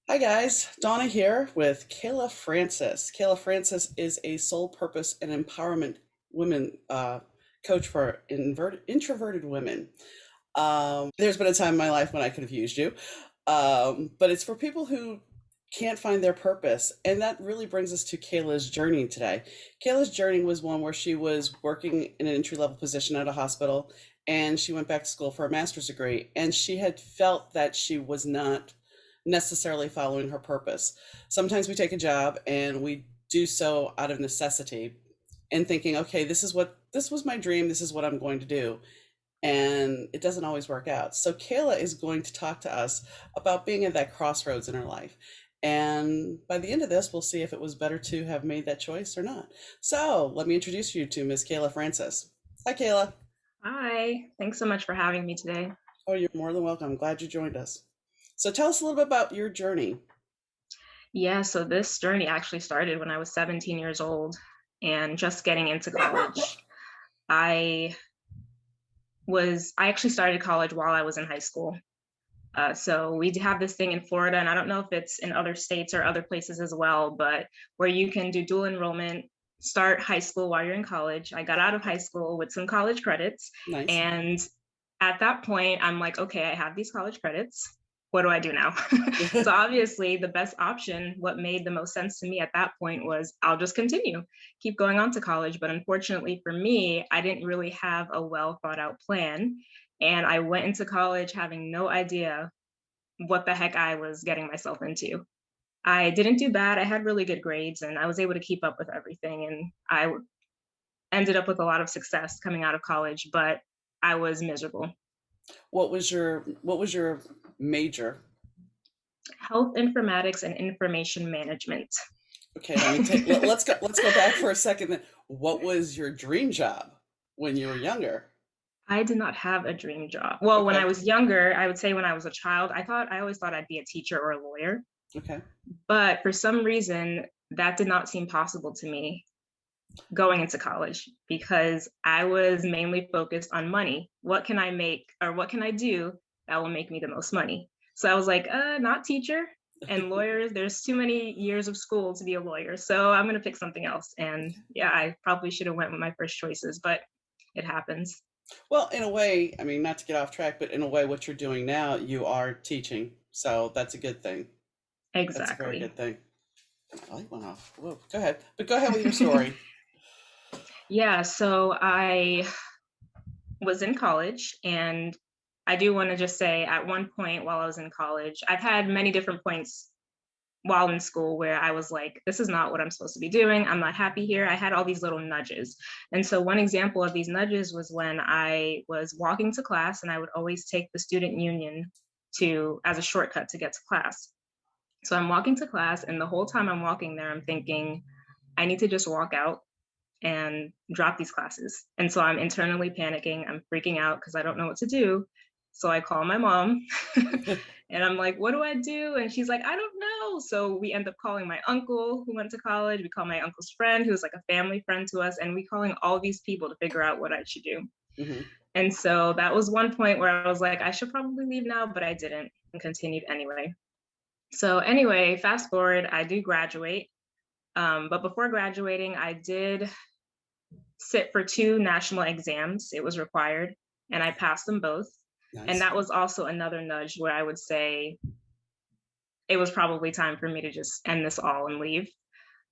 Hi guys, Donna here with Kayla Francis. Kayla Francis is a soul purpose and empowerment women coach for introverted women. There's been a time in my life when I could have used you, but it's for people who can't find their purpose, and that really brings us to Kayla's journey today. Kayla's journey was one where she was working in an entry level position at a hospital, and she went back to school for a master's degree, and she had felt that she was not necessarily following her purpose. Sometimes we take a job and we do so out of necessity and thinking, okay, this was my dream, this is what I'm going to do. And it doesn't always work out. So Kayla is going to talk to us about being at that crossroads in her life. And by the end of this, we'll see if it was better to have made that choice or not. So let me introduce you to Miss Kayla Francis. Hi, Kayla. Hi, thanks so much for having me today. Oh, you're more than welcome. I'm glad you joined us. So tell us a little bit about your journey. Yeah, so this journey actually started when I was 17 years old and just getting into college. I I actually started college while I was in high school. So we have this thing in Florida, and I don't know if it's in other states or other places as well, but where you can do dual enrollment, start high school while you're in college. I got out of high school with some college credits, Nice. and at that point, I'm like, okay, I have these college credits. What do I do now? So obviously, the best option, what made the most sense to me at that point was I'll just continue, keep going on to college. But unfortunately for me, I didn't really have a well thought out plan. And I went into college having no idea what the heck I was getting myself into. I didn't do bad. I had really good grades and I was able to keep up with everything. And ended up with a lot of success coming out of college, but I was miserable. What was your major? Health informatics and information management. Okay, let's go back for a second then. What was your dream job when you were younger? I did not have a dream job. Well, when I Okay. was younger, I would say when I was a child, I always thought I'd be a teacher or a lawyer. Okay. But for some reason, that did not seem possible to me going into college because I was mainly focused on money. What can I make or what can I do that will make me the most money? So I was like, not teacher and lawyers. There's too many years of school to be a lawyer. So I'm going to pick something else. And yeah, I probably should have went with my first choices, but it happens. Well, in a way, I mean, not to get off track, but in a way, what you're doing now, you are teaching. So that's a good thing. That's a very Exactly. good thing. I like went off. Whoa, go ahead. But go ahead with your story. Yeah. So I was in college and I do want to just say at one point while I was in college, I've had many different points while in school where I was like, this is not what I'm supposed to be doing. I'm not happy here. I had all these little nudges. And so one example of these nudges was when I was walking to class and I would always take the student union to as a shortcut to get to class. So I'm walking to class and the whole time I'm walking there, I'm thinking, I need to just walk out and drop these classes. And so I'm internally panicking. I'm freaking out because I don't know what to do. So I call my mom and I'm like, what do I do? And she's like, I don't know. So we end up calling my uncle who went to college. We call my uncle's friend, who's like a family friend to us. And we calling all these people to figure out what I should do. Hmm. And so that was one point where I was like, I should probably leave now, but I didn't and continued anyway. So anyway, fast forward, I do graduate. But before graduating, I did sit for two national exams. It was required, and I passed them both. And Nice. that was also another nudge where I would say it was probably time for me to just end this all and leave.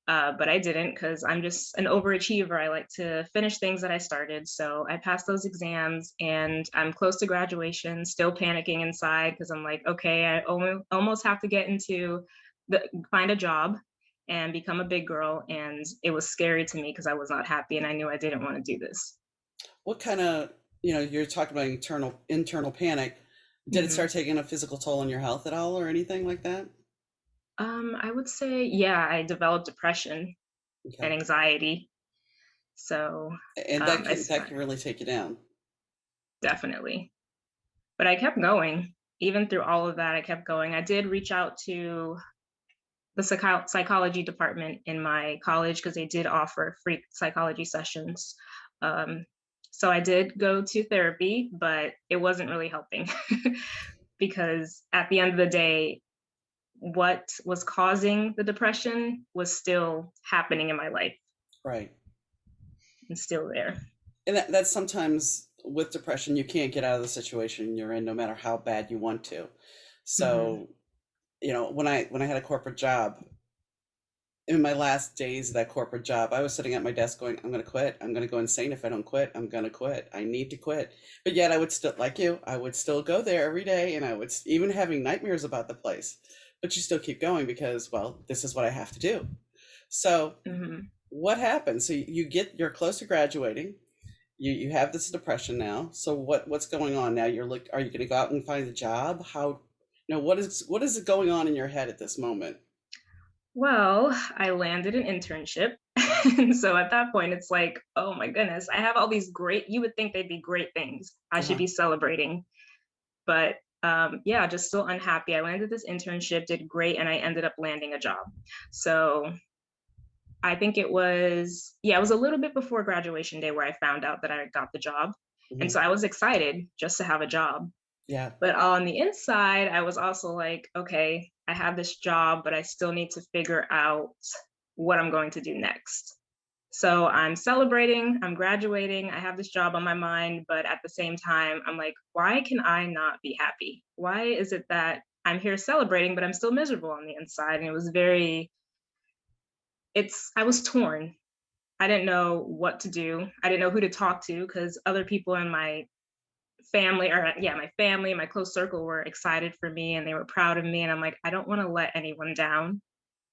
But I didn't because I'm just an overachiever. I like to finish things that I started. So I passed those exams and I'm close to graduation, still panicking inside because I'm like, okay, I almost have to get into find a job and become a big girl. And it was scary to me because I was not happy and I knew I didn't want to do this. What kind of, you're talking about internal panic. Did it Mhm. start taking a physical toll on your health at all or anything like that? I would say, yeah, I developed depression and Okay. anxiety. So And that I can that can really take you down. definitely. But I kept going. Even through all of that, I kept going. I did reach out to the psychology department in my college because they did offer free psychology sessions. Um, so I did go to therapy, but it wasn't really helping because at the end of the day, what was causing the depression was still happening in my life Right. and still there. And that's sometimes with depression, you can't get out of the situation you're in no matter how bad you want to. Hmm. So, when I had a corporate job, in my last days of that corporate job, I was sitting at my desk going, I'm going to quit. I'm going to go insane if I don't quit. I'm going to quit. I need to quit. But yet I would still, like you, I would still go there every day and I would even having nightmares about the place. But you still keep going because, well, this is what I have to do. So Hmm. what happens? So you're close to graduating. You have this depression now. So what's going on now? Are you going to go out and find a job? What is going on in your head at this moment? Well, I landed an internship. And so at that point, it's like, oh my goodness, I have all these great, you would think they'd be great things. I should Uh-huh. be celebrating. But yeah, just still unhappy. I landed this internship, did great, and I ended up landing a job. So I think it was, yeah, it was a little bit before graduation day where I found out that I got the job. And Hmm. so I was excited just to have a job. Yeah. But on the inside, I was also like, okay, I have this job, but I still need to figure out what I'm going to do next. So I'm celebrating, I'm graduating, I have this job on my mind, but at the same time, I'm like, why can I not be happy? Why is it that I'm here celebrating, but I'm still miserable on the inside? And it was very, I was torn. I didn't know what to do. I didn't know who to talk to because other people in my family, or yeah, my family, my close circle were excited for me and they were proud of me. And I'm like, I don't want to let anyone down.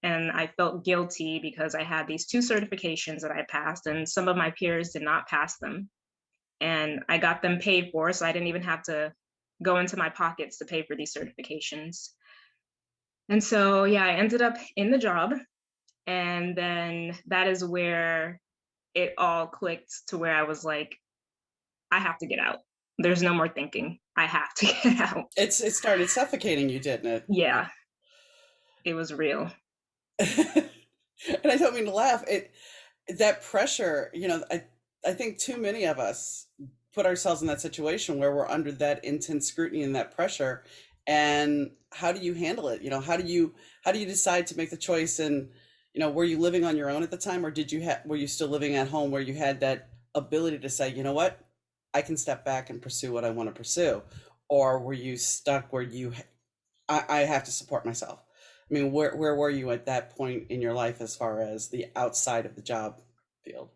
And I felt guilty because I had these two certifications that I passed, and some of my peers did not pass them. And I got them paid for, so I didn't even have to go into my pockets to pay for these certifications. And so, yeah, I ended up in the job. And then that is where it all clicked to where I was like, I have to get out. There's no more thinking. I have to get out. It started suffocating you, didn't Yeah, it was real. it? And I don't mean to laugh. That pressure, I think too many of us put ourselves in that situation where we're under that intense scrutiny and that pressure. And how do you handle it? How do you decide to make the choice? And were you living on your own at the time, or were you still living at home where you had that ability to say, you know what, I can step back and pursue what I want to pursue? Or were you stuck where I have to support myself? I mean, where were you at that point in your life as far as the outside of the job field?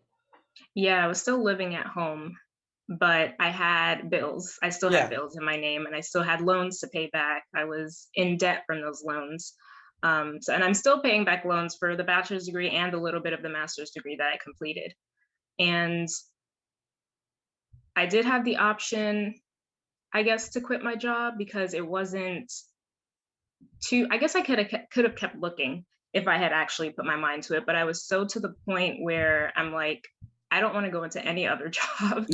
Yeah, I was still living at home, but I had bills. I still had Yeah. bills in my name and I still had loans to pay back. I was in debt from those loans. And I'm still paying back loans for the bachelor's degree and a little bit of the master's degree that I completed. And I did have the option, I guess, to quit my job because it wasn't too, I guess I could have kept looking if I had actually put my mind to it, but I was so to the point where I'm like, I don't want to go into any other job,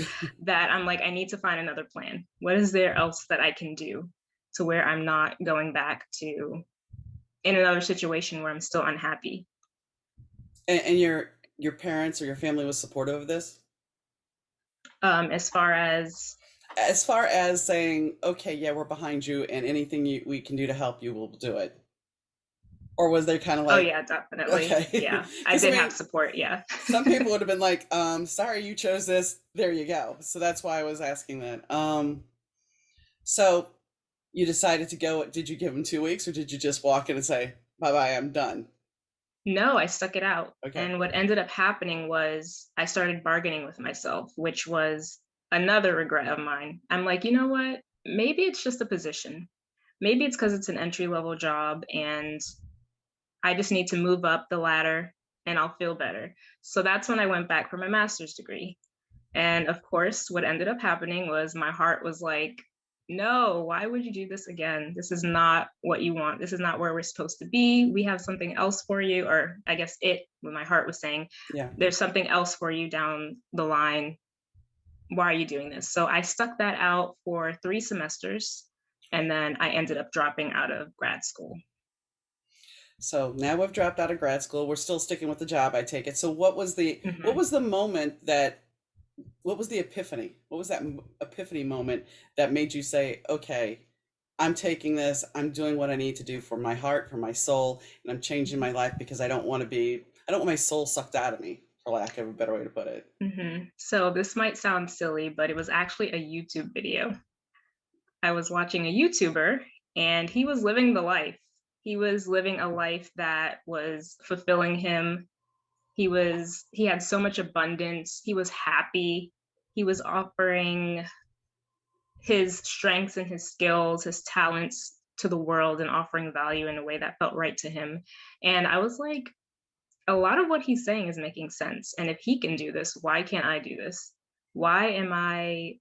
that I'm like, I need to find another plan. What is there else that I can do to where I'm not going back to in another situation where I'm still unhappy? And your parents or your family was supportive of this? As far as, As far as saying, okay, yeah, we're behind you, and anything we can do to help you, we'll do it. Or was they kind of oh like, yeah, definitely. okay? Yeah, I Because I did have mean, support. Yeah. some people would have been like, sorry, you chose this. There you go. So that's why I was asking that. So you decided to go. Did you give them 2 weeks, or did you just walk in and say, bye bye, I'm done? No, I stuck it out. Okay. And what ended up happening was I started bargaining with myself, which was another regret of mine. I'm like, you know what? Maybe it's just a position. Maybe it's because it's an entry level job and I just need to move up the ladder and I'll feel better. So that's when I went back for my master's degree. And of course, what ended up happening was my heart was like, no, why would you do this again? This is not what you want. This is not where we're supposed to be. We have something else for you. Or I guess when my heart was saying, Yeah. there's something else for you down the line. Why are you doing this? So I stuck that out for 3 semesters. And then I ended up dropping out of grad school. So now we've dropped out of grad school. We're still sticking with the job, I take it. So what was the moment that what was the epiphany? What was that epiphany moment that made you say, okay, I'm taking this, I'm doing what I need to do for my heart, for my soul, and I'm changing my life because I don't want my soul sucked out of me, for lack of a better way to put it. So this might sound silly, but it was actually a YouTube video. I was watching a YouTuber and he was living the life. He was living a life that was fulfilling him. He had so much abundance. He was happy. He was offering his strengths and his skills, his talents to the world and offering value in a way that felt right to him. And I was like, a lot of what he's saying is making sense. And if he can do this, why can't I do this? Why am I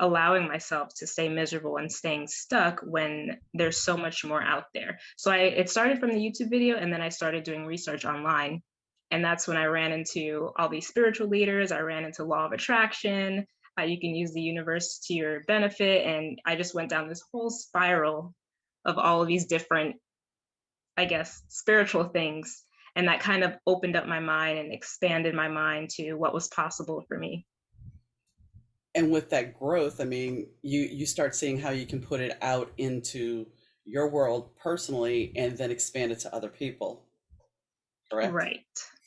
allowing myself to stay miserable and staying stuck when there's so much more out there? So it started from the YouTube video, and then I started doing research online. And that's when I ran into all these spiritual leaders. I ran into law of attraction. You can use the universe to your benefit. And I just went down this whole spiral of all of these different, I guess, spiritual things. And that kind of opened up my mind and expanded my mind to what was possible for me. And with that growth, I mean, you start seeing how you can put it out into your world personally and then expand it to other people, correct? Right.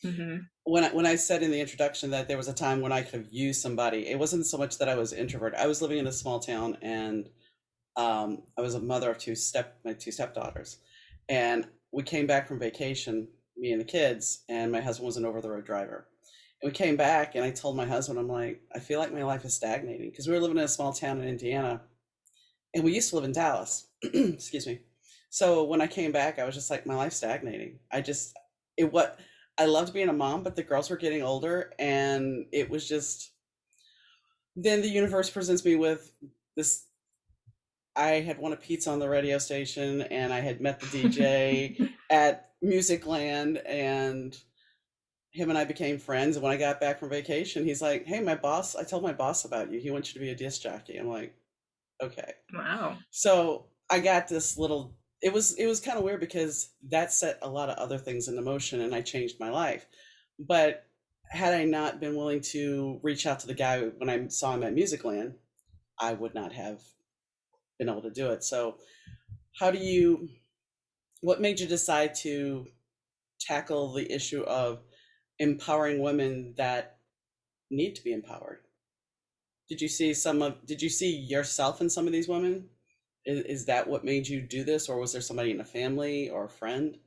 Mm-hmm. When I said in the introduction that there was a time when I could have used somebody, it wasn't so much that I was introvert. I was living in a small town, and I was a mother of my two stepdaughters, and we came back from vacation, me and the kids, and my husband was an over the road driver. And we came back, and I told my husband, I'm like, I feel like my life is stagnating because we were living in a small town in Indiana, and we used to live in Dallas. Excuse me. So when I came back, I was just like, my life's stagnating. It what I loved being a mom, but the girls were getting older, and it was just. Then the universe presents me with this. I had won a pizza on the radio station, and I had met the DJ at Musicland, and him and I became friends. And when I got back from vacation, he's like, "Hey, I told my boss about you. He wants you to be a disc jockey." I'm like, "Okay." Wow. So I got this little. It was kind of weird because that set a lot of other things into motion, and I changed my life. But had I not been willing to reach out to the guy when I saw him at Musicland, I would not have been able to do it. So, how do you? What made you decide to tackle the issue of empowering women that need to be empowered? Did you see yourself in some of these women? Is that what made you do this, or was there somebody in a family or a friend?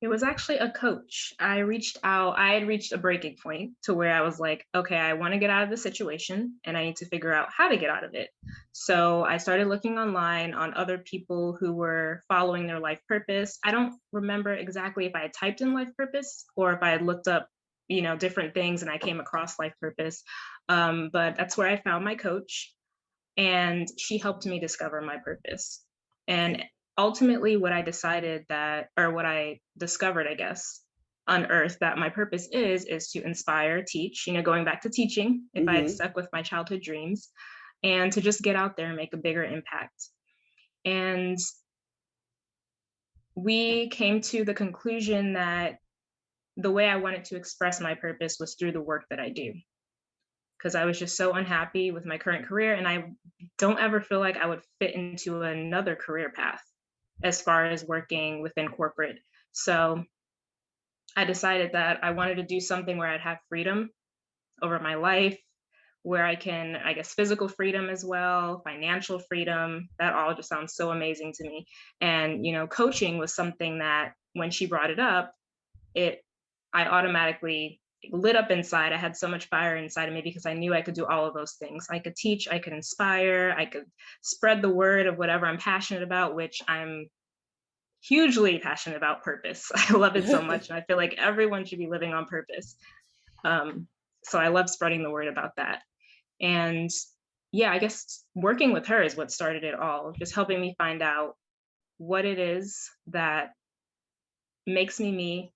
It was actually a coach. I had reached a breaking point to where I was like, okay, I want to get out of the situation and I need to figure out how to get out of it. So I started looking online on other people who were following their life purpose. I don't remember exactly if I had typed in life purpose or if I had looked up, different things and I came across life purpose. But that's where I found my coach, and she helped me discover my purpose. And Okay. ultimately what I discovered, I guess, unearthed that my purpose is to inspire, teach, going back to teaching if I had Mm-hmm. stuck with my childhood dreams, and to just get out there and make a bigger impact. And we came to the conclusion that the way I wanted to express my purpose was through the work that I do, because I was just so unhappy with my current career. And I don't ever feel like I would fit into another career path as far as working within corporate. So I decided that I wanted to do something where I'd have freedom over my life, where I can, I guess, physical freedom as well, financial freedom. That all just sounds so amazing to me. And, coaching was something that when she brought it up, it I automatically lit up inside. I had so much fire inside of me because I knew I could do all of those things. I could teach, I could inspire, I could spread the word of whatever I'm passionate about, which I'm hugely passionate about purpose. I love it so much. And I feel like everyone should be living on purpose. Um, so I love spreading the word about that. And yeah, I guess working with her is what started it all, just helping me find out what it is that makes me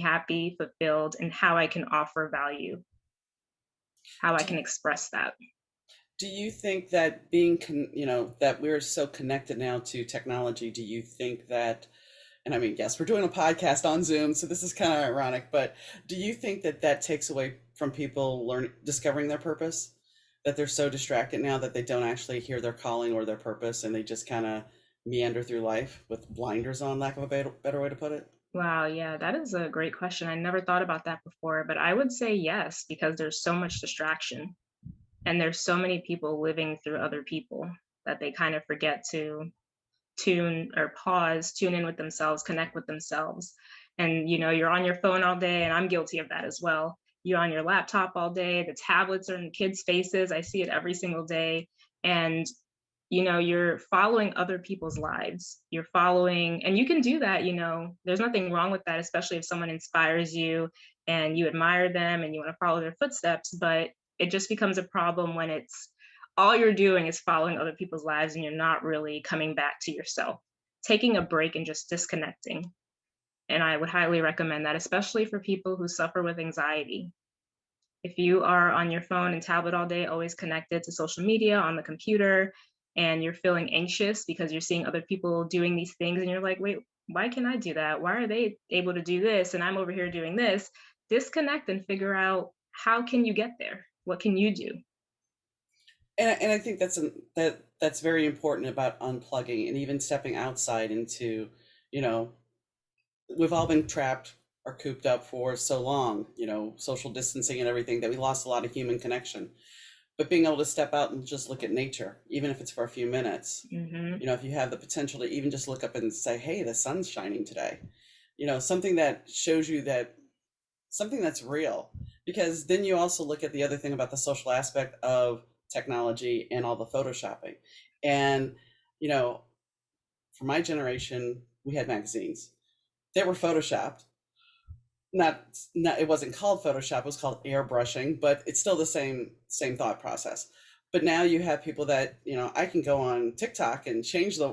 happy, fulfilled, and how I can offer value, how I do, can express that. do you think that that we're so connected now to technology, do you think that, and I mean, yes, we're doing a podcast on Zoom, so this is kind of ironic, but do you think that that takes away from people discovering their purpose? that they're so distracted now that they don't actually hear their calling or their purpose, and they just kind of meander through life with blinders on, lack of a better way to put it? Wow, yeah, that is a great question. I never thought about that before, but I would say yes, because there's so much distraction and there's so many people living through other people that they kind of forget to tune or pause, tune in with themselves, connect with themselves. And you're on your phone all day, and I'm guilty of that as well. You're on your laptop all day, the tablets are in kids' faces. I see it every single day. And you're following other people's lives. You're following, and you can do that, there's nothing wrong with that, especially if someone inspires you and you admire them and you want to follow their footsteps. But it just becomes a problem when it's all you're doing is following other people's lives and you're not really coming back to yourself, taking a break and just disconnecting. And I would highly recommend that, especially for people who suffer with anxiety. If you are on your phone and tablet all day, always connected to social media, on the computer, and you're feeling anxious because you're seeing other people doing these things and you're like, wait, why can I do that? Why are they able to do this? And I'm over here doing this. Disconnect and figure out, how can you get there? What can you do? And I think that's very important about unplugging and even stepping outside into, you know, we've all been trapped or cooped up for so long, social distancing and everything, that we lost a lot of human connection. But being able to step out and just look at nature, even if it's for a few minutes, Hmm. if you have the potential to even just look up and say, hey, the sun's shining today, something that shows you that something that's real. Because then you also look at the other thing about the social aspect of technology and all the photoshopping. And, you know, for my generation, we had magazines. They were photoshopped. Not it wasn't called Photoshop, it was called airbrushing, but it's still the same thought process. But now you have people that, I can go on TikTok and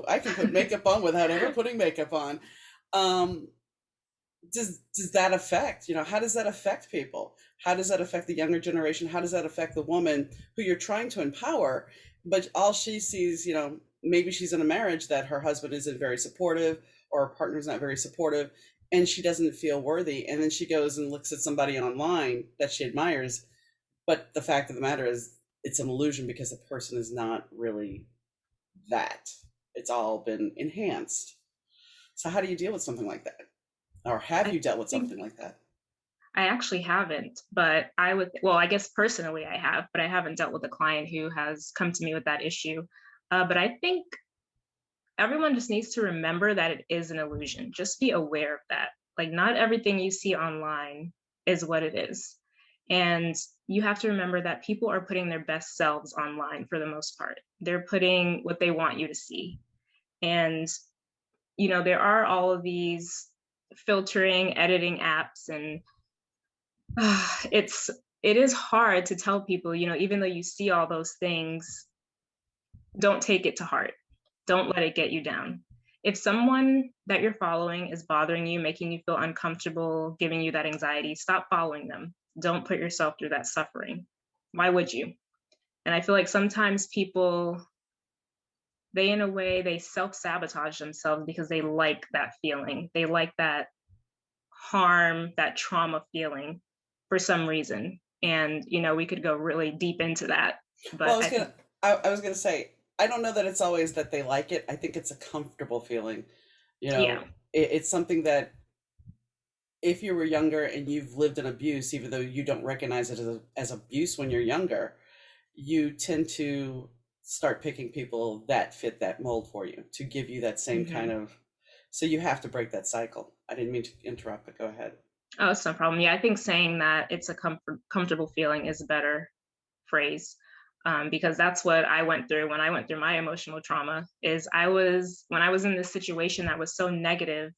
I can put makeup on without ever putting makeup on. Um, does that affect, how does that affect people? How does that affect the younger generation? How does that affect the woman who you're trying to empower, but all she sees, maybe she's in a marriage that her husband isn't very supportive, or her partner's not very supportive, and she doesn't feel worthy, and then she goes and looks at somebody online that she admires, but the fact of the matter is it's an illusion because the person is not really that. It's all been enhanced. So how do you deal with something like that? Or have I you dealt with think something like that? I actually haven't, but well, I guess personally I have, but I haven't dealt with a client who has come to me with that issue. But I think everyone just needs to remember that it is an illusion. Just be aware of that. Like, not everything you see online is what it is. And you have to remember that people are putting their best selves online for the most part. They're putting what they want you to see. And, there are all of these filtering, editing apps, and it's it is hard to tell people, even though you see all those things, don't take it to heart. Don't let it get you down. If someone that you're following is bothering you, making you feel uncomfortable, giving you that anxiety, stop following them. Don't put yourself through that suffering. Why would you? And I feel like sometimes people, they in a way, they self-sabotage themselves because they like that feeling. They like that harm, that trauma feeling for some reason. And, we could go really deep into that. Well, But I think, I was gonna say, I don't know that it's always that they like it. I think it's a comfortable feeling. yeah. It's something that if you were younger and you've lived in abuse, even though you don't recognize it as abuse when you're younger, you tend to start picking people that fit that mold for you to give you that same kind Hmm. of. So you have to break that cycle. I didn't mean to interrupt, but go ahead. Oh, it's no problem. Yeah, I think saying that it's a comfortable feeling is a better phrase, because that's what I went through when I went through my emotional trauma. Is when I was in this situation that was so negative,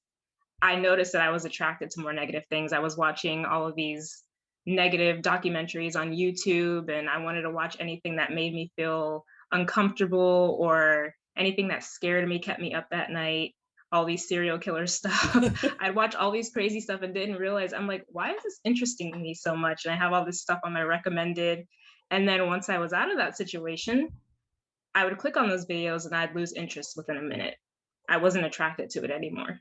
I noticed that I was attracted to more negative things. I was watching all of these negative documentaries on YouTube, and I wanted to watch anything that made me feel uncomfortable or anything that scared me, kept me up at night. All these serial killer stuff. I'd watch all these crazy stuff and didn't realize, I'm like, why is this interesting to me so much? And I have all this stuff on my recommended. And then once I was out of that situation, I would click on those videos and I'd lose interest within a minute. I wasn't attracted to it anymore.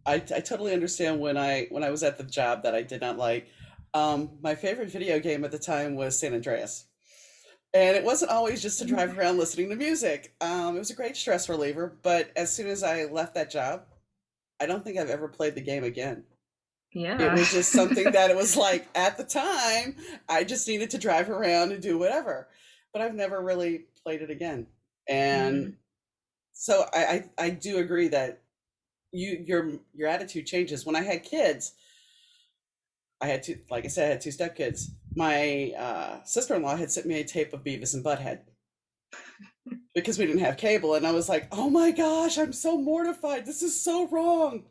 I totally understand when I was at the job that I did not like. My favorite video game at the time was San Andreas. And it wasn't always just to drive around listening to music. It was a great stress reliever, but as soon as I left that job, I don't think I've ever played the game again. It Yeah. was just something that it was like at the time, I just needed to drive around and do whatever. But I've never really played it again. And Mhm. so I do agree that your attitude changes. When I had kids, I had two, like I said, I had two stepkids. My sister-in-law had sent me a tape of Beavis and Butthead because we didn't have cable, and I was like, "Oh my gosh, I'm so mortified. This is so wrong."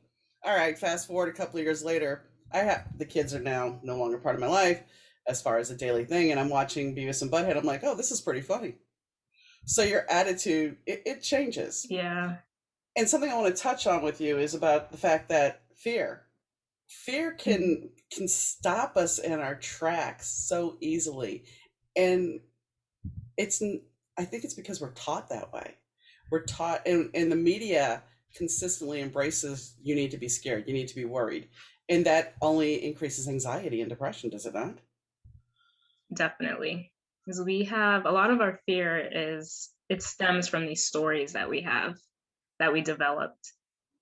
All right, fast forward a couple of years later, I have the kids are now no longer part of my life as far as a daily thing, and I'm watching Beavis and Butthead. I'm like, "Oh, this is pretty funny." So your attitude it changes. Yeah. And something I want to touch on with you is about the fact that fear Mhm. can stop us in our tracks so easily, and it's I think it's because we're taught that way. We're taught, and the media consistently embraces you need to be scared, you need to be worried, and that only increases anxiety and depression, does it not? Definitely. Because we have a lot of our fear is it stems from these stories that we have that we developed.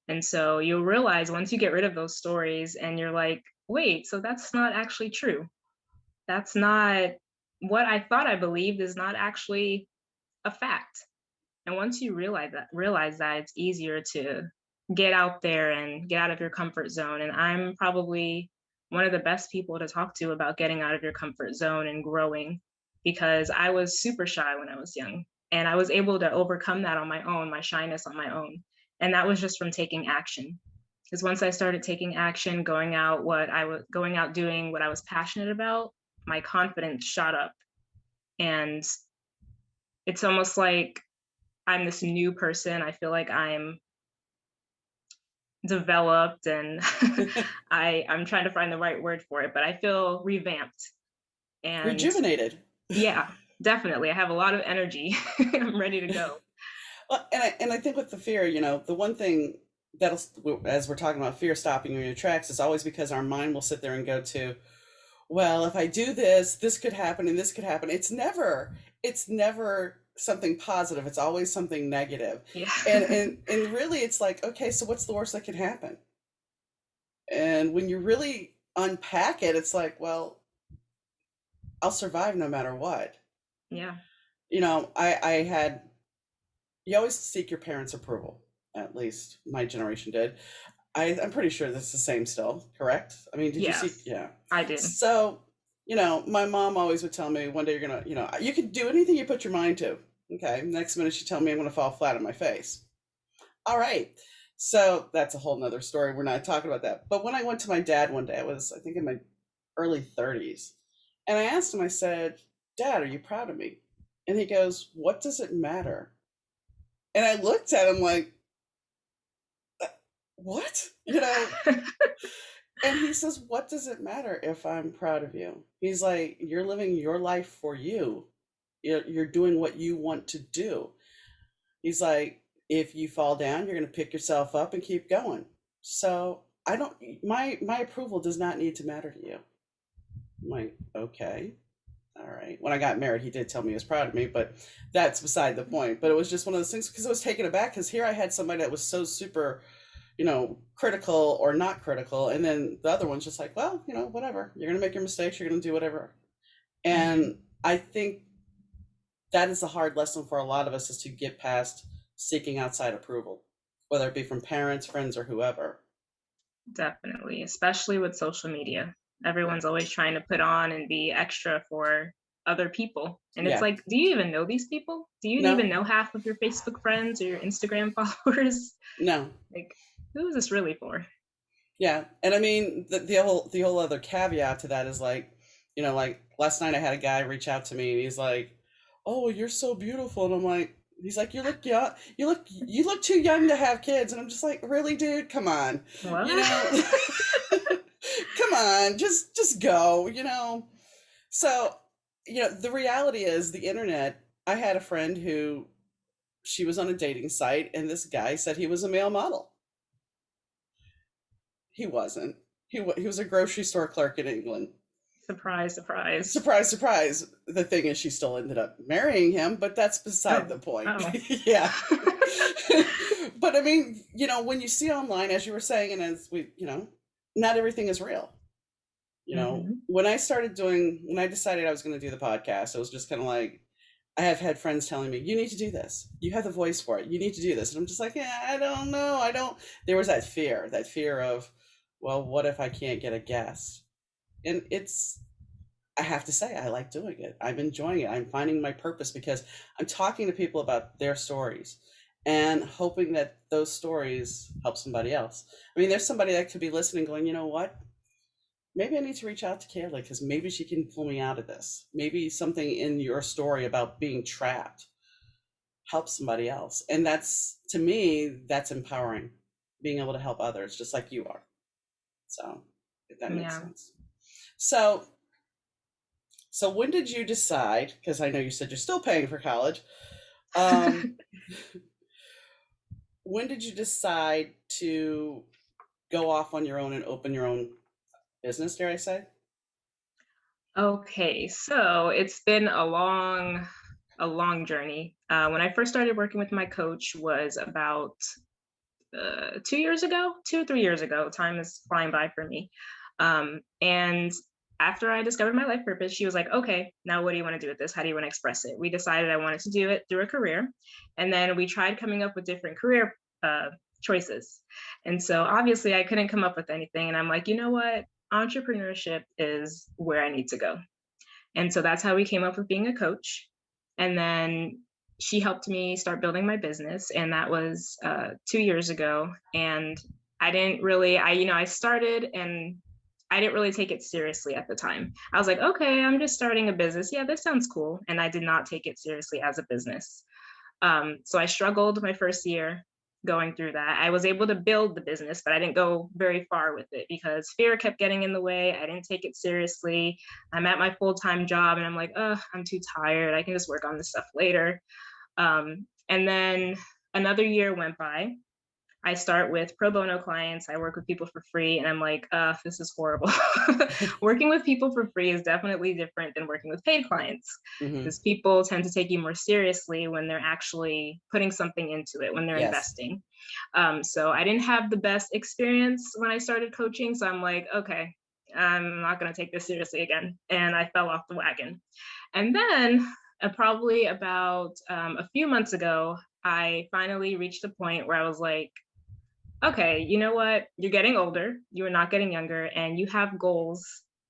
And so you'll realize once you get rid of those stories and you're like, wait, so that's not actually true. That's not what I thought I believed is not actually a fact. And once you realize that it's easier to get out there and get out of your comfort zone. And I'm probably one of the best people to talk to about getting out of your comfort zone and growing because I was super shy when I was young. And I was able to overcome that on my own, my shyness on my own. And that was just from taking action. Because once I started taking action, going out doing what I was passionate about, my confidence shot up. And it's almost like I'm this new person. I feel like I'm developed and I'm trying to find the right word for it, but I feel revamped. And Rejuvenated. yeah, definitely. I have a lot of energy. I'm ready to go. Well, and I think with the fear, the one thing that'll, as we're talking about fear stopping you in your tracks, is always because our mind will sit there and go to, well, if I do this, this could happen and this could happen. It's never something positive. It's always something negative. Yeah. And really it's like, okay, so what's the worst that can happen? And when you really unpack it, it's like, well, I'll survive no matter what. Yeah. I had you always seek your parents' approval. At least my generation did. I'm pretty sure that's the same still, correct? I mean, did you see? Yes, Yeah. I do. So, my mom always would tell me one day you're gonna, you can do anything you put your mind to. Okay. Next minute she'd tell me I'm gonna fall flat on my face. All right. So that's a whole nother story. We're not talking about that. But when I went to my dad one day, I think, in my early 30s. And I asked him, I said, Dad, are you proud of me? And he goes, What does it matter? And I looked at him like, What? And he says, What does it matter if I'm proud of you? He's like, You're living your life for you. You're doing what you want to do. He's like, If you fall down, you're going to pick yourself up and keep going. So I don't, my approval does not need to matter to you. I'm like, Okay. All right. When I got married, he did tell me he was proud of me, but that's beside the point. But it was just one of those things because I was taken aback because here I had somebody that was so super, critical or not critical. And then the other one's just like, well, whatever. You're going to make your mistakes. You're going to do whatever. Mhm. And I think that is a hard lesson for a lot of us is to get past seeking outside approval, whether it be from parents, friends, or whoever. Definitely, especially with social media. Everyone's always trying to put on and be extra for other people. And it's Yeah. like, do you even know these people? Do you even No, know half of your Facebook friends or your Instagram followers? no. Like, who is this really for? Yeah. And I mean, the whole other caveat to that is like, like last night I had a guy reach out to me and he's like, "Oh, you're so beautiful." And I'm like, he's like, "You look young. You look too young to have kids." And I'm just like, "Really, dude? Come on." You What? know? Come on, just go. So, the reality is the internet, I had a friend who she was on a dating site and this guy said he was a male model. He wasn't. He was a grocery store clerk in England. Surprise, surprise. Surprise, surprise. The thing is, she still ended up marrying him, but that's beside Oh, the point. oh. Yeah. But I mean, when you see online, as you were saying, and as not everything is real. Hmm. When I decided I was going to do the podcast, it was just kind of like, I have had friends telling me, you need to do this. You have the voice for it. You need to do this. And I'm just like, yeah, I don't know. There was that fear of, well, what if I can't get a guest? And I have to say, I like doing it. I'm enjoying it. I'm finding my purpose because I'm talking to people about their stories and hoping that those stories help somebody else. I mean, there's somebody that could be listening going, you know what? Maybe I need to reach out to Kayla because maybe she can pull me out of this. Maybe something in your story about being trapped helps somebody else. And to me, that's empowering, being able to help others just like you are. So, if that makes Yeah. sense. So, when did you decide? Because I know you said you're still paying for college. Um, when did you decide to go off on your own and open your own business, dare I say? Okay, so it's been a long journey. When I first started working with my coach was about 2 years ago, 2 or 3 years ago. Time is flying by for me. And after I discovered my life purpose, she was like, okay, now what do you want to do with this? How do you want to express it? We decided I wanted to do it through a career. And then we tried coming up with different career choices. And so obviously I couldn't come up with anything. And I'm like, you know what? Entrepreneurship is where I need to go. And so that's how we came up with being a coach. And then she helped me start building my business. And that was 2 years ago. And I started and I didn't really take it seriously at the time. I was like, okay, I'm just starting a business. Yeah, this sounds cool. And I did not take it seriously as a business. So I struggled my first year going through that. I was able to build the business, but I didn't go very far with it because fear kept getting in the way. I didn't take it seriously. I'm at my full-time job and I'm like, I'm too tired. I can just work on this stuff later. And then another year went by. I start with pro bono clients. I work with people for free, and I'm like, this is horrible. Working with people for free is definitely different than working with paid clients Hmm. because people tend to take you more seriously when they're actually putting something into it, when they're Yes. investing. So I didn't have the best experience when I started coaching. So I'm like, okay, I'm not going to take this seriously again. And I fell off the wagon. And then probably about a few months ago, I finally reached a point where I was like, okay, you know what? You're getting older, you are not getting younger, and you have goals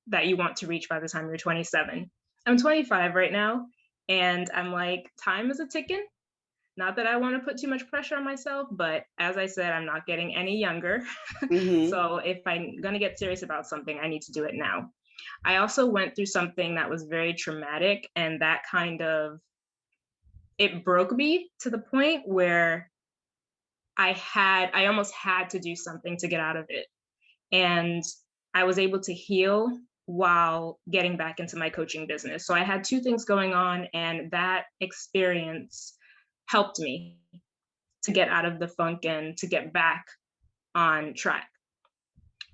that you want to reach by the time you're 27. I'm 25 right now, and I'm like, time is a ticking. Not that I want to put too much pressure on myself, but as I said, I'm not getting any younger. Hmm. So if I'm going to get serious about something, I need to do it now. I also went through something that was very traumatic, and that kind of it broke me to the point where I almost had to do something to get out of it. And I was able to heal while getting back into my coaching business. So I had two things going on, and that experience helped me to get out of the funk and to get back on track.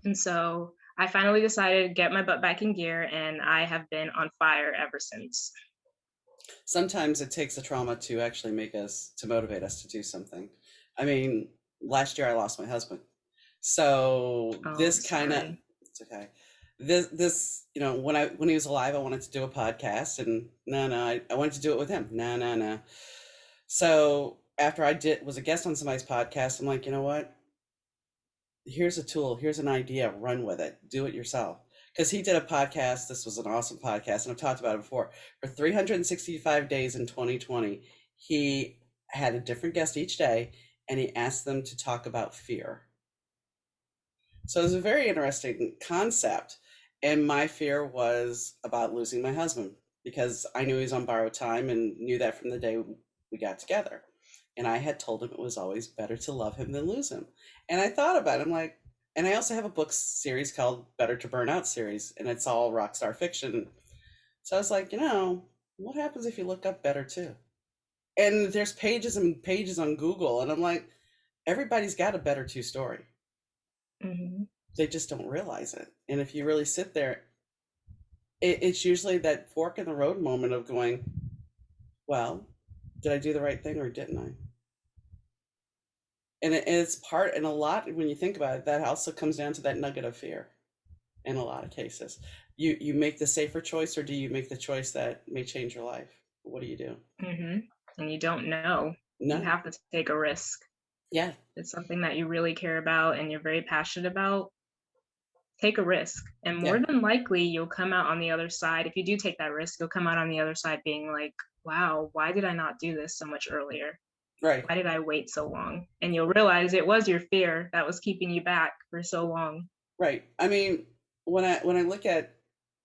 And so I finally decided to get my butt back in gear, and I have been on fire ever since. Sometimes it takes a trauma to actually to motivate us to do something. I mean, last year I lost my husband. So Oh, I'm this kind of, sorry. it's okay. When he was alive, I wanted to do a podcast, and no, I wanted to do it with him. No, no, no. So after was a guest on somebody's podcast, I'm like, you know what? Here's a tool, here's an idea, run with it, do it yourself. Because he did a podcast, this was an awesome podcast, and I've talked about it before. For 365 days in 2020, he had a different guest each day, and he asked them to talk about fear. So it was a very interesting concept. And my fear was about losing my husband because I knew he was on borrowed time and knew that from the day we got together. And I had told him it was always better to love him than lose him. And I thought about it. I'm like, and I also have a book series called Better to Burn Out series, and it's all rock star fiction. So I was like, what happens if you look up better too? And there's pages and pages on Google, and I'm like, everybody's got a better two story. Hmm. They just don't realize it. And if you really sit there, it's usually that fork in the road moment of going, well, did I do the right thing or didn't I? And it's part, and a lot, when you think about it, that also comes down to that nugget of fear in a lot of cases. You make the safer choice, or do you make the choice that may change your life? What do you do? Hmm. And you don't know. You No. have to take a risk. Yeah. It's something that you really care about and you're very passionate about. Take a risk. And more Yeah. than likely, you'll come out on the other side. If you do take that risk, you'll come out on the other side being like, wow, why did I not do this so much earlier? Right. Why did I wait so long? And you'll realize it was your fear that was keeping you back for so long. Right. I mean, when I look at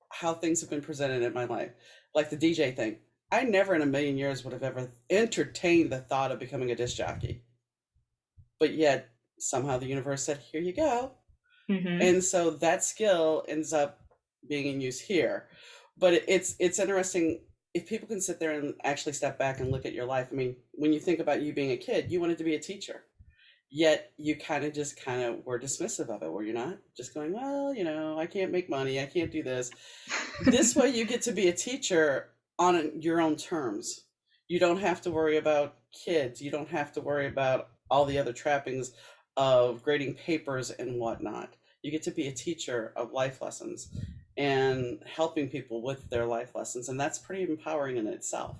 how things have been presented in my life, like the DJ thing, I never in a million years would have ever entertained the thought of becoming a disc jockey. But yet somehow the universe said, "Here you go." Hmm. And so that skill ends up being in use here. But it's interesting if people can sit there and actually step back and look at your life. I mean, when you think about you being a kid, you wanted to be a teacher, yet you kind of were dismissive of it, were you not? Just going, well, I can't make money, I can't do this. This way you get to be a teacher on your own terms. You don't have to worry about kids, you don't have to worry about all the other trappings of grading papers and whatnot. You get to be a teacher of life lessons and helping people with their life lessons, and that's pretty empowering in itself.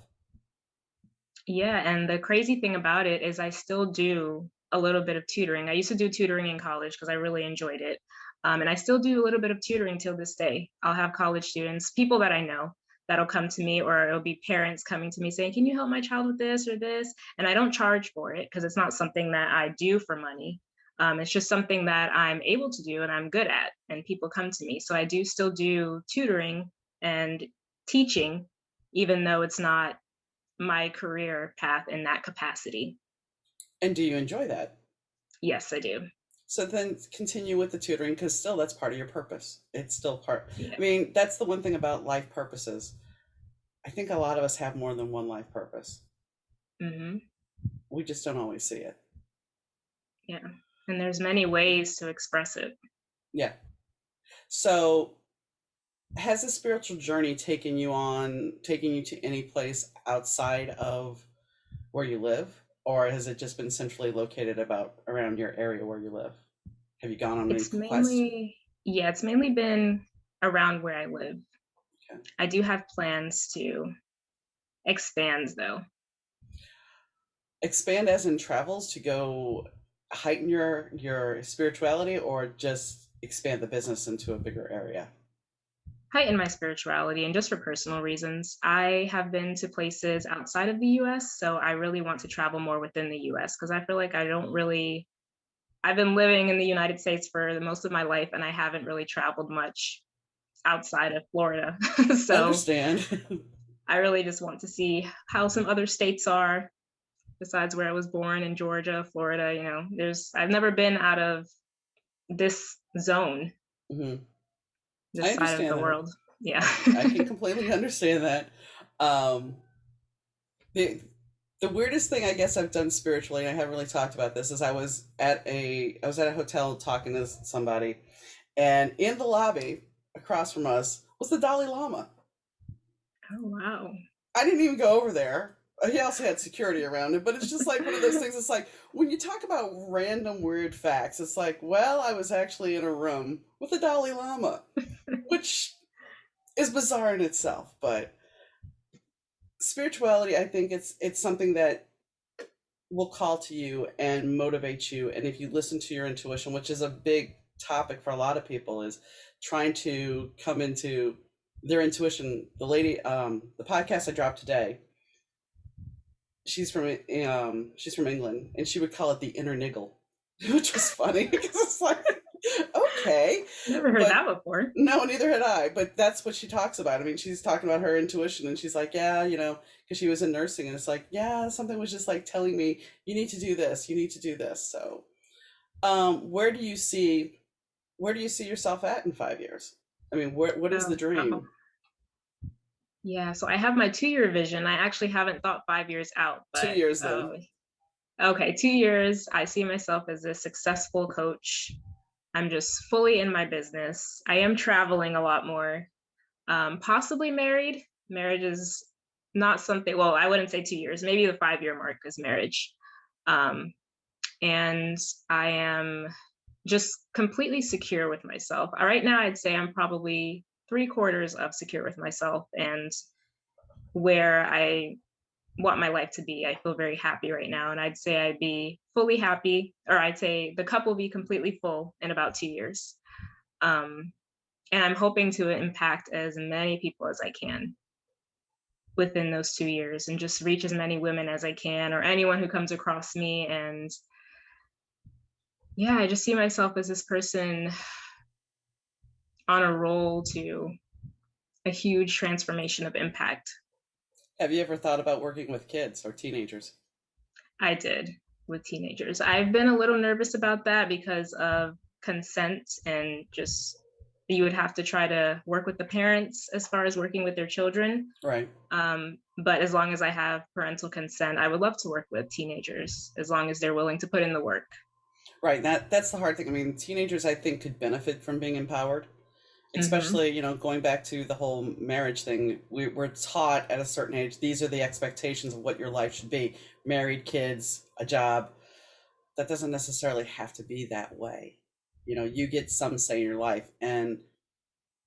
Yeah, and the crazy thing about it is I still do a little bit of tutoring. I used to do tutoring in college because I really enjoyed it. And I still do a little bit of tutoring till this day. I'll have college students, people that I know, that'll come to me, or it'll be parents coming to me saying, can you help my child with this or this? And I don't charge for it because it's not something that I do for money. It's just something that I'm able to do and I'm good at, and people come to me. So I do still do tutoring and teaching, even though it's not my career path in that capacity. And do you enjoy that? Yes, I do. So then continue with the tutoring, because still that's part of your purpose. It's still part. Yeah. I mean, that's the one thing about life purposes. I think a lot of us have more than one life purpose. Hmm. We just don't always see it. Yeah. And there's many ways to express it. Yeah. So has the spiritual journey taken you to any place outside of where you live? Or has it just been centrally located about around your area where you live? Have you gone on any It's quests? mainly, yeah, it's mainly been around where I live. Okay. I do have plans to expand though. Expand as in travels to go heighten your spirituality, or just expand the business into a bigger area? Heighten my spirituality and just for personal reasons. I have been to places outside of the US, so I really want to travel more within the US because I feel like I don't really I've been living in the United States for the most of my life and I haven't really traveled much outside of Florida. So Understand. I really just want to see how some other states are besides where I was born in Georgia, Florida. I've never been out of this zone, Hmm. I this side of understand the that. world. Yeah. I can completely understand that. Um, the the weirdest thing I guess I've done spiritually, and I haven't really talked about this, is I was at a hotel talking to somebody, and in the lobby across from us was the Dalai Lama. Oh, wow. I didn't even go over there. He also had security around him, but it's just like one of those things. It's like when you talk about random weird facts, it's like, well, I was actually in a room with the Dalai Lama, which is bizarre in itself. But spirituality, I think it's something that will call to you and motivate you. And if you listen to your intuition, which is a big topic for a lot of people, is trying to come into their intuition. The podcast I dropped today, she's from England, and she would call it the inner niggle, which was funny because it's like, okay, Never heard but that before. no, neither had I. But that's what she talks about. I mean, she's talking about her intuition, and she's like, yeah, because she was in nursing, and it's like, yeah, something was just like telling me you need to do this, you need to do this. So, where do you see yourself at in 5 years? I mean, what is the Oh, wow. dream? Yeah, so I have my 2-year vision. I actually haven't thought 5 years out, Two but years then. okay, 2 years. I see myself as a successful coach. I'm just fully in my business. I am traveling a lot more. Possibly married. Marriage is not something, well, I wouldn't say 2 years, maybe the 5 year mark is marriage. Um, and I am just completely secure with myself. Right now, I'd say I'm probably three quarters of secure with myself and where I want my life to be. I feel very happy right now. And I'd say I'd be fully happy, or I'd say the cup will be completely full in about 2 years. Um, and I'm hoping to impact as many people as I can within those 2 years and just reach as many women as I can or anyone who comes across me. And yeah, I just see myself as this person on a roll to a huge transformation of impact. Have you ever thought about working with kids or teenagers? I did with teenagers. I've been a little nervous about that because of consent and just you would have to try to work with the parents as far as working with their children. Right. But as long as I have parental consent, I would love to work with teenagers as long as they're willing to put in the work. Right. That's the hard thing. I mean, teenagers I think could benefit from being empowered, Hmm. especially, going back to the whole marriage thing. We're taught at a certain age, these are the expectations of what your life should be: married, kids, a job. That doesn't necessarily have to be that way. You get some say in your life, and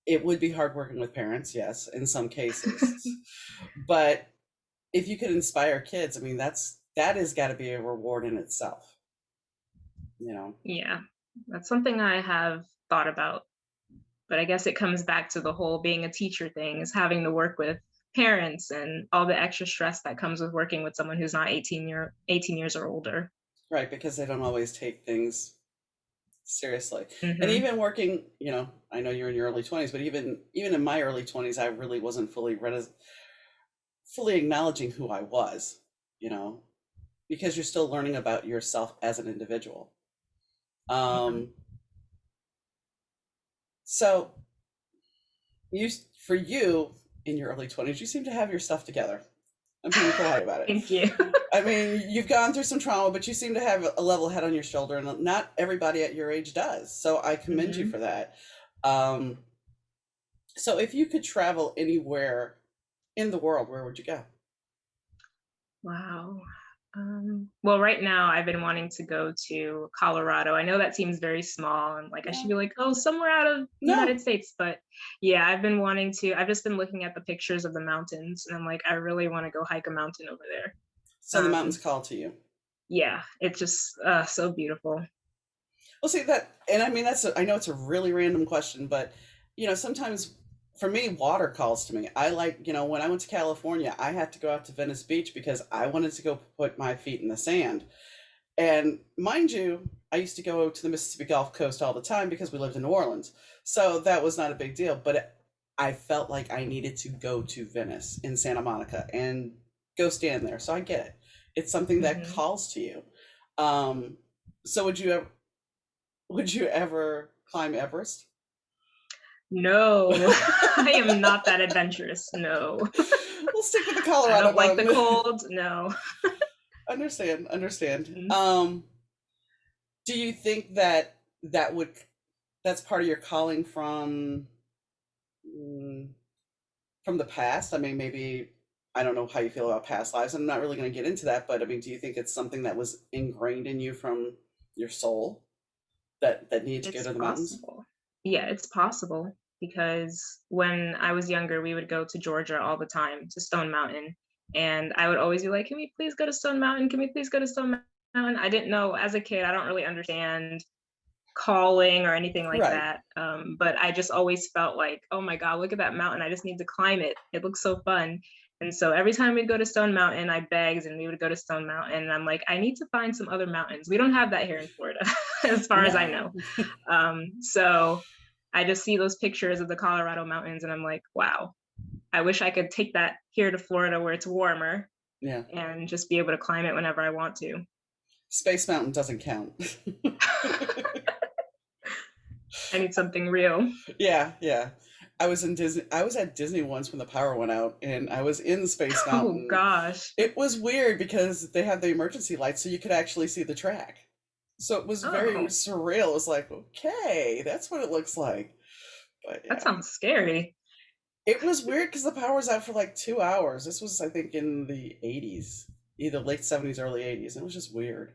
it would be hard working with parents, yes, in some cases. But if you could inspire kids, I mean, that has got to be a reward in itself, you know. Yeah, that's something I have thought about. But I guess it comes back to the whole being a teacher thing is having to work with parents and all the extra stress that comes with working with someone who's not 18 years or older. Right, because they don't always take things seriously. And Hmm. even working, I know you're in your early 20s, but even in my early 20s, I really wasn't fully acknowledging who I was, you know, because you're still learning about yourself as an individual. Yeah. Um, so you for you in your early 20s, you seem to have your stuff together. I'm being polite about it. Thank you. I mean, you've gone through some trauma, but you seem to have a level head on your shoulder, and not everybody at your age does. So I commend you Hmm. for that. Um, so if you could travel anywhere in the world, where would you go? Wow. Well, right now I've been wanting to go to Colorado. I know that seems very small and like I should No, be like, oh, somewhere out of the no. United States. But yeah, I've been wanting to, I've just been looking at the pictures of the mountains and I'm like, I really want to go hike a mountain over there. So the mountains Um, call to you. yeah, it's just so beautiful. Well, see that, and I mean I know it's a really random question, but sometimes for me, water calls to me. I like, when I went to California, I had to go out to Venice Beach because I wanted to go put my feet in the sand. And mind you, I used to go to the Mississippi Gulf Coast all the time because we lived in New Orleans. So that was not a big deal. But I felt like I needed to go to Venice in Santa Monica and go stand there. So I get it. It's something that Hmm. calls to you. Um, so would you ever climb Everest? No, I am not that adventurous. No, We'll stick with the I Colorado don't like the mountain. cold. No. Understand. Mhm. Do you think that's part of your calling mm, from the past? I mean, maybe I don't know how you feel about past lives. I'm not really going to get into that, but I mean, do you think it's something that was ingrained in you from your soul that needed to go It's to the mountains? possible. Yeah, it's possible because when I was younger, we would go to Georgia all the time to Stone Mountain. And I would always be like, can we please go to Stone Mountain? Can we please go to Stone Mountain? I didn't know as a kid, I don't really understand calling or anything like Right. that. But I just always felt like, oh my God, look at that mountain. I just need to climb it. It looks so fun. And so every time we'd go to Stone Mountain, I begged and we would go to Stone Mountain. And I'm like, I need to find some other mountains. We don't have that here in Florida, as far as I know. No. So I just see those pictures of the Colorado mountains and I'm like, wow, I wish I could take that here to Florida where it's warmer Yeah. and just be able to climb it whenever I want to. Space Mountain doesn't count. I need something real. Yeah, yeah. I was in Disney. I was at Disney once when the power went out, and I was in Space Oh Mountain. gosh. It was weird because they have the emergency lights, so you could actually see the track. So it was very Oh, surreal. It was like, okay, that's what it looks like. But that yeah, sounds scary. It was weird because the power was out for like 2 hours. This was, I think, in the 80s, either late 70s, early 80s. It was just weird.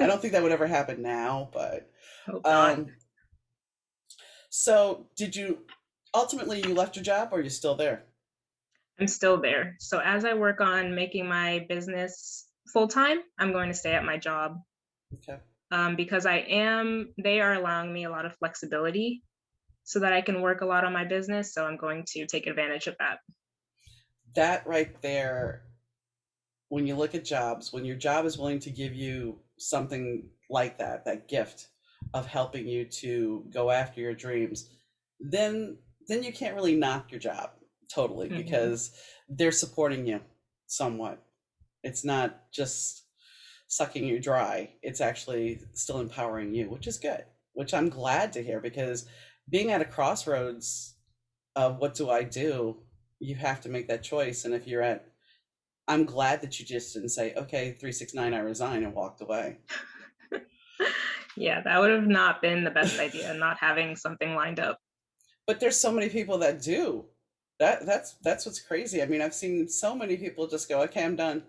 I don't think that would ever happen now, but Hope not. um, so did you ultimately you left your job or are you still there? I'm still there. So as I work on making my business full time, I'm going to stay at my job, Okay. because they are allowing me a lot of flexibility so that I can work a lot on my business. So I'm going to take advantage of that. That right there, when you look at jobs, when your job is willing to give you something like that, that gift of helping you to go after your dreams, then then you can't really knock your job totally Hmm. because they're supporting you somewhat. It's not just sucking you dry. It's actually still empowering you, which is good, which I'm glad to hear because being at a crossroads of what do I do, you have to make that choice. And if you're at I'm glad that you just didn't say, okay, 369, I resign and walked away. Yeah, that would have not been the best idea, not having something lined up. But there's so many people that do. That's what's crazy. I mean, I've seen so many people just go, okay, I'm done.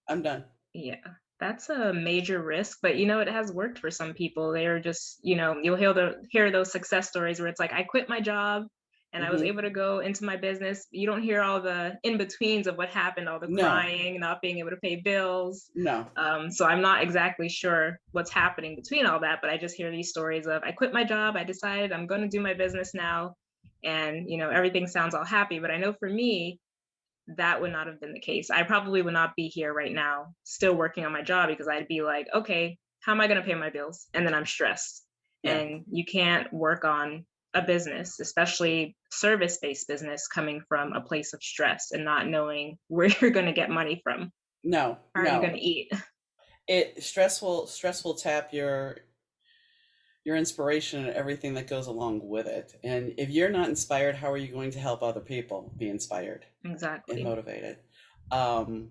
I'm done. Yeah, that's a major risk, but it has worked for some people. They're just, you'll hear those success stories where it's like I quit my job and I was Hmm. able to go into my business. You don't hear all the in-betweens of what happened, all the No, crying, not being able to pay bills. no, So I'm not exactly sure what's happening between all that, but I just hear these stories of I quit my job, I decided I'm going to do my business now, and everything sounds all happy. But I know for me, that would not have been the case. I probably would not be here right now, still working on my job, because I'd be like, okay, how am I going to pay my bills? And then I'm stressed. yeah, And you can't work on a business, especially service based business, coming from a place of stress and not knowing where you're going to get money from. no, How are you going no. to eat? It stressful tap your inspiration and everything that goes along with it. And if you're not inspired, how are you going to help other people be inspired and Exactly. motivated? Um,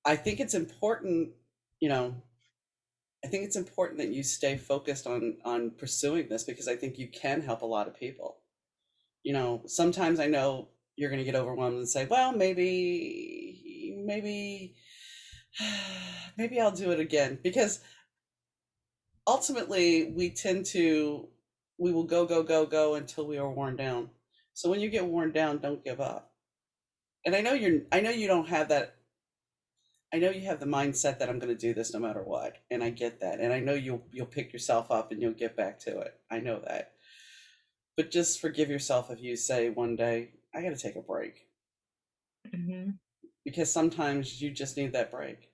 I think it's important, you know, I think it's important that you stay focused on pursuing this because I think you can help a lot of people. Sometimes I know you're going to get overwhelmed and say, "Well, maybe maybe I'll do it again." Because ultimately, we will go until we are worn down. So when you get worn down, don't give up. And I know you don't have that I know you have the mindset that I'm going to do this no matter what, and I get that. And I know you'll pick yourself up and you'll get back to it. I know that. But just forgive yourself if you say one day, I got to take a break Hmm. because sometimes you just need that break.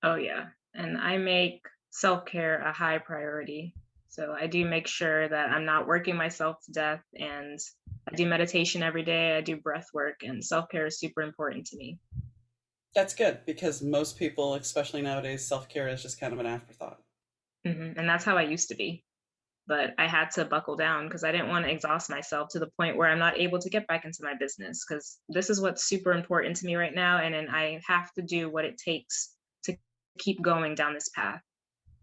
Oh, yeah. And I make self care a high priority. So I do make sure that I'm not working myself to death. And I do meditation every day. I do breath work, and self care is super important to me. That's good because most people, especially nowadays, self-care is just kind of an afterthought. And that's how I used to be. But I had to buckle down because I didn't want to exhaust myself to the point where I'm not able to get back into my business, because this is what's super important to me right now. And then I have to do what it takes to keep going down this path.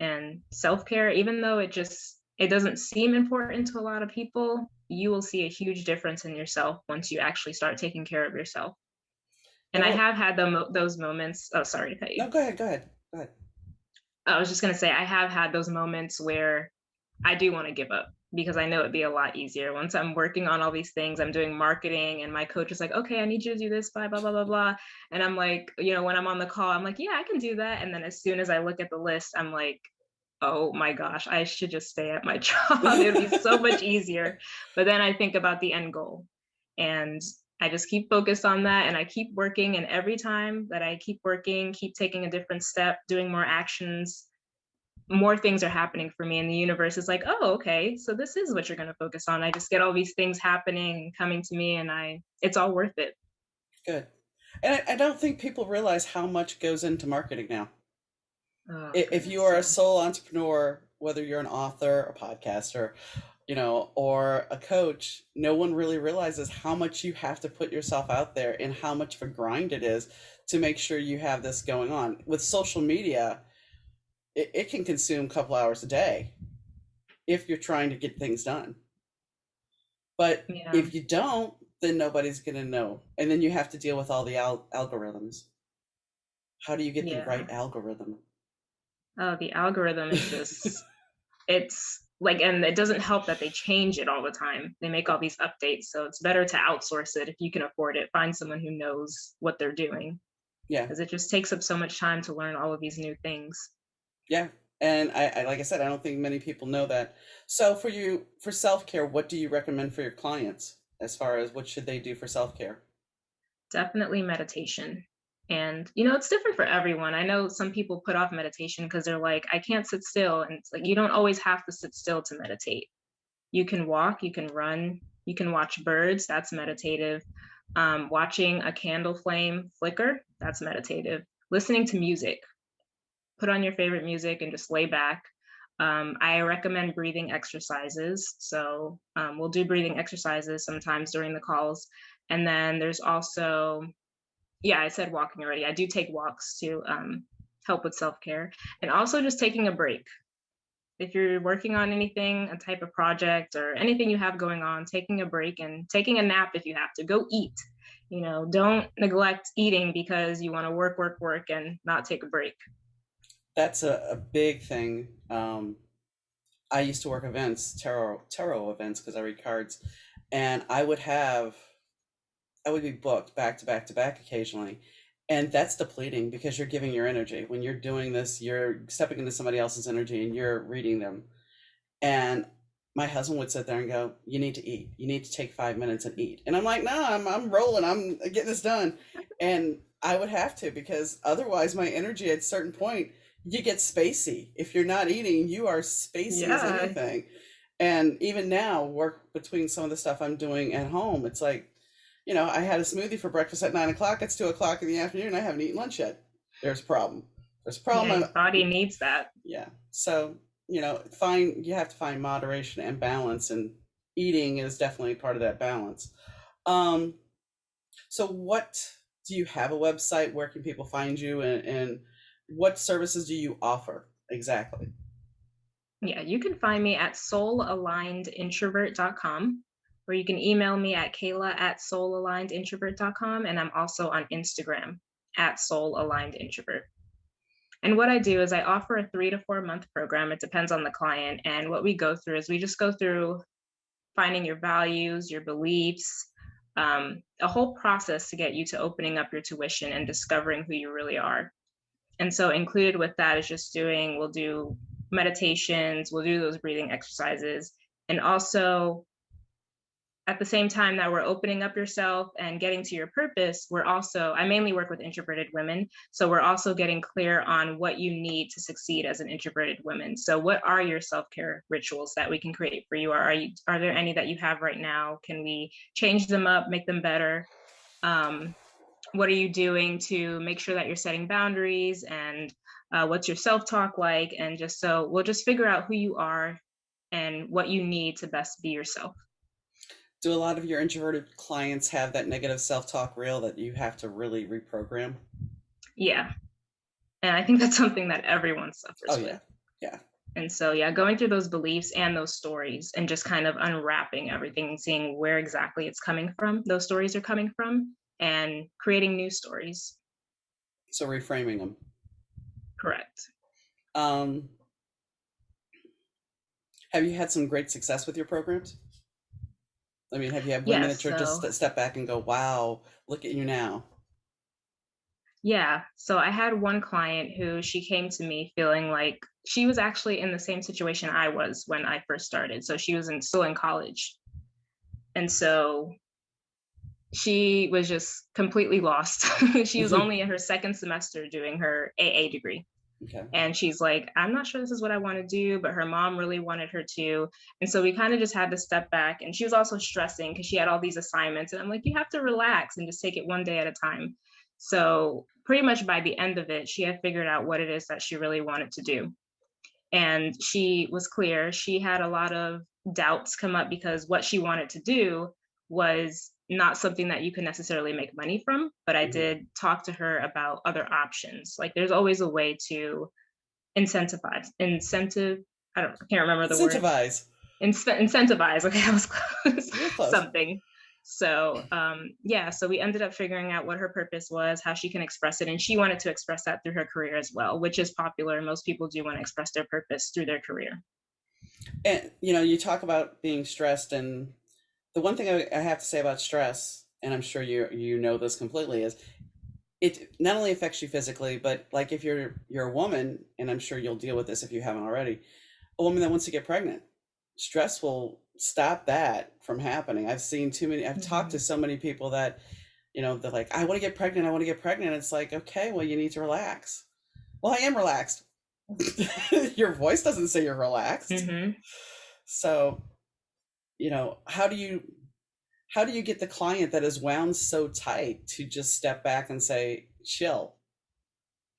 And self-care, even though it doesn't seem important to a lot of people, you will see a huge difference in yourself once you actually start taking care of yourself. And I Well, have had those moments. Oh, sorry to cut you. no, go ahead, go ahead, go ahead. I was just going to say I have had those moments where I do want to give up, because I know it'd be a lot easier once I'm working on all these things. I'm doing marketing, and my coach is like, okay, I need you to do this, blah, blah, blah, blah, blah. And I'm like, when I'm on the call, I'm like, yeah, I can do that. And then as soon as I look at the list, I'm like, oh my gosh, I should just stay at my job. It'd be so much easier. But then I think about the end goal, and I just keep focused on that, and I keep working. And every time that I keep working, keep taking a different step, doing more actions, more things are happening for me. And the universe is like, oh, okay, so this is what you're going to focus on. I just get all these things happening and coming to me, and it's all worth it. Good. And I don't think people realize how much goes into marketing now. Oh If you goodness, are a yeah. sole entrepreneur, whether you're an author, a podcaster, or a coach, no one really realizes how much you have to put yourself out there and how much of a grind it is to make sure you have this going on. With social media, it can consume a couple hours a day if you're trying to get things done. But Yeah. if you don't, then nobody's going to know. And then you have to deal with all the algorithms. How do you get the Yeah. right algorithm? Oh, the algorithm is just, it's like, and it doesn't help that they change it all the time. They make all these updates. So it's better to outsource it if you can afford it. Find someone who knows what they're doing, Yeah. because it just takes up so much time to learn all of these new things. Yeah. And I like I said, I don't think many people know that. So for you, for self-care, what do you recommend for your clients as far as what should they do for self-care? Definitely meditation. And, it's different for everyone. I know some people put off meditation because they're like, I can't sit still. And it's like, you don't always have to sit still to meditate. You can walk, you can run, you can watch birds. That's meditative. Watching a candle flame flicker, that's meditative. Listening to music, put on your favorite music and just lay back. I recommend breathing exercises. So we'll do breathing exercises sometimes during the calls. And then there's also, yeah, I said walking already. I do take walks to help with self care, and also just taking a break. If you're working on anything, a type of project or anything you have going on, taking a break and taking a nap if you have to. Go eat. Don't neglect eating because you want to work, work, work and not take a break. That's a big thing. I used to work events, tarot events, because I read cards, and I would be booked back to back to back occasionally. And that's depleting because you're giving your energy. When you're doing this, you're stepping into somebody else's energy and you're reading them. And my husband would sit there and go, "You need to eat. You need to take 5 minutes and eat." And I'm like, "No, I'm rolling. I'm getting this done." And I would have to, because otherwise my energy at a certain point, you get spacey. If you're not eating, you are spacey as Yeah. anything. And even now, work between some of the stuff I'm doing at home, it's like, I had a smoothie for breakfast at 9 o'clock. It's 2 o'clock in the afternoon. I haven't eaten lunch yet. There's a problem. There's a Yeah, problem. your body needs that. Yeah. So, find you have to find moderation and balance, and eating is definitely part of that balance. Um, so what do you have a website? Where can people find you, and what services do you offer exactly? Yeah, you can find me at soulalignedintrovert.com, or you can email me at kayla@soulalignedintrovert.com. And I'm also on Instagram at soulalignedintrovert. And what I do is I offer a 3 to 4 month program. It depends on the client. And what we go through is we just go through finding your values, your beliefs, a whole process to get you to opening up your tuition and discovering who you really are. And so included with that is just we'll do meditations, we'll do those breathing exercises. And also at the same time that we're opening up yourself and getting to your purpose, I mainly work with introverted women. So we're also getting clear on what you need to succeed as an introverted woman. So what are your self-care rituals that we can create for you? Are there any that you have right now? Can we change them up, make them better? What are you doing to make sure that you're setting boundaries, and what's your self-talk like? And just so we'll just figure out who you are and what you need to best be yourself. Do a lot of your introverted clients have that negative self-talk reel that you have to really reprogram? Yeah. And I think that's something that everyone Oh suffers with. yeah. Yeah. And so, yeah, going through those beliefs and those stories and just kind of unwrapping everything and seeing where exactly it's coming from, those stories are coming from, and creating new stories. So reframing them. Correct. Um, have you had some great success with your programs? I mean, have you had women Yes. that you're just So, step back and go, "Wow, look at you now"? yeah. So I had one client who she came to me feeling like she was actually in the same situation I was when I first started. So she was still in college. And so she was just completely lost. She was only in her second semester doing her AA degree. Okay. And she's like, I'm not sure this is what I want to do, but her mom really wanted her to. And so we kind of just had to step back. And she was also stressing because she had all these assignments. And I'm like, you have to relax and just take it one day at a time. So pretty much by the end of it, she had figured out what it is that she really wanted to do. And she was clear. She had a lot of doubts come up because what she wanted to do was not something that you can necessarily make money from. But I Mhm. did talk to her about other options. Like there's always a way to incentivize incentive I can't remember the word. Incentivize. incentivize. Okay, I was close. You're close. Something. So yeah, so we ended up figuring out what her purpose was, how she can express it, and she wanted to express that through her career as well, which is popular. Most people do want to express their purpose through their career. And you talk about being stressed, and the one thing I have to say about stress, and I'm sure you know this completely, is it not only affects you physically, but like if you're a woman, and I'm sure you'll deal with this if you haven't already, a woman that wants to get pregnant, stress will stop that from happening. I've talked to Mhm. so many people that, they're like, I want to get pregnant, I want to get pregnant. It's like, okay, well, you need to relax. Well, I am relaxed. Your voice doesn't say you're relaxed. Mhm. So, how do you get the client that is wound so tight to just step back and say, chill?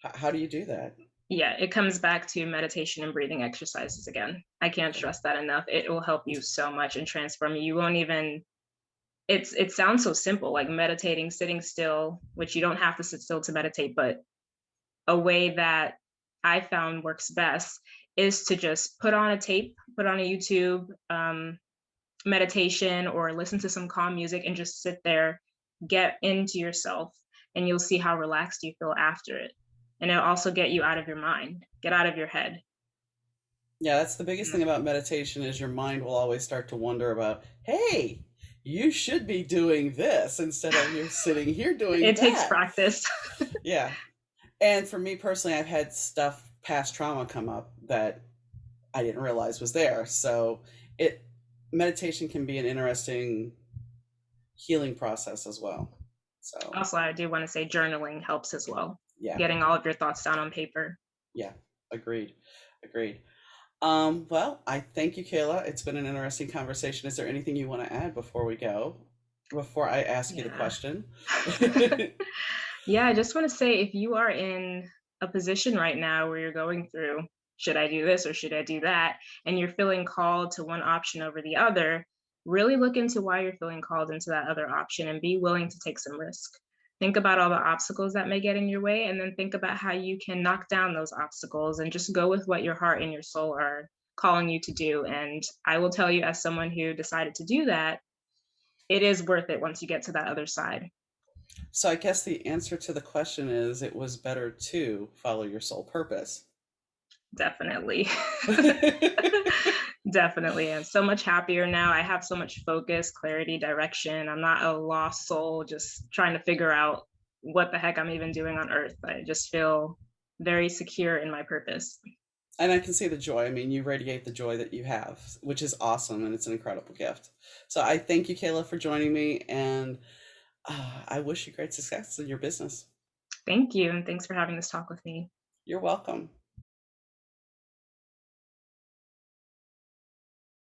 How do you do that? Yeah, it comes back to meditation and breathing exercises again. I can't Okay. stress that enough. It will help you so much and transform you. You won't even it sounds so simple, like meditating, sitting still, which you don't have to sit still to meditate, but a way that I found works best is to just put on a tape, put on a YouTube meditation, or listen to some calm music and just sit there, get into yourself, and you'll see how relaxed you feel after it. And it'll also get you out of your mind, get out of your head. Yeah, that's the biggest thing Mm. about meditation is your mind will always start to wonder about, hey, you should be doing this instead of you're sitting here doing It takes that. practice. Yeah. And for me personally, I've had stuff, past trauma come up that I didn't realize was there. So it meditation can be an interesting healing process as well. So Also, I do want to say journaling helps as well. yeah, Getting all of your thoughts down on paper. yeah, agreed, agreed. Well, I thank you, Kayla. It's been an interesting conversation. Is there anything you want to add before we go? Before I ask you the Yeah. question? Yeah, I just want to say if you are in a position right now where you're going through, should I do this or should I do that? And you're feeling called to one option over the other, really look into why you're feeling called into that other option and be willing to take some risk. Think about all the obstacles that may get in your way, and then think about how you can knock down those obstacles and just go with what your heart and your soul are calling you to do. And I will tell you, as someone who decided to do that, it is worth it once you get to that other side. So I guess the answer to the question is it was better to follow your soul purpose. Definitely. Definitely. I'm so much happier now. I have so much focus, clarity, direction. I'm not a lost soul just trying to figure out what the heck I'm even doing on earth. I just feel very secure in my purpose. And I can see the joy. I mean, you radiate the joy that you have, which is awesome, and it's an incredible gift. So I thank you, Kayla, for joining me, and I wish you great success in your business. Thank you. And thanks for having this talk with me. You're welcome.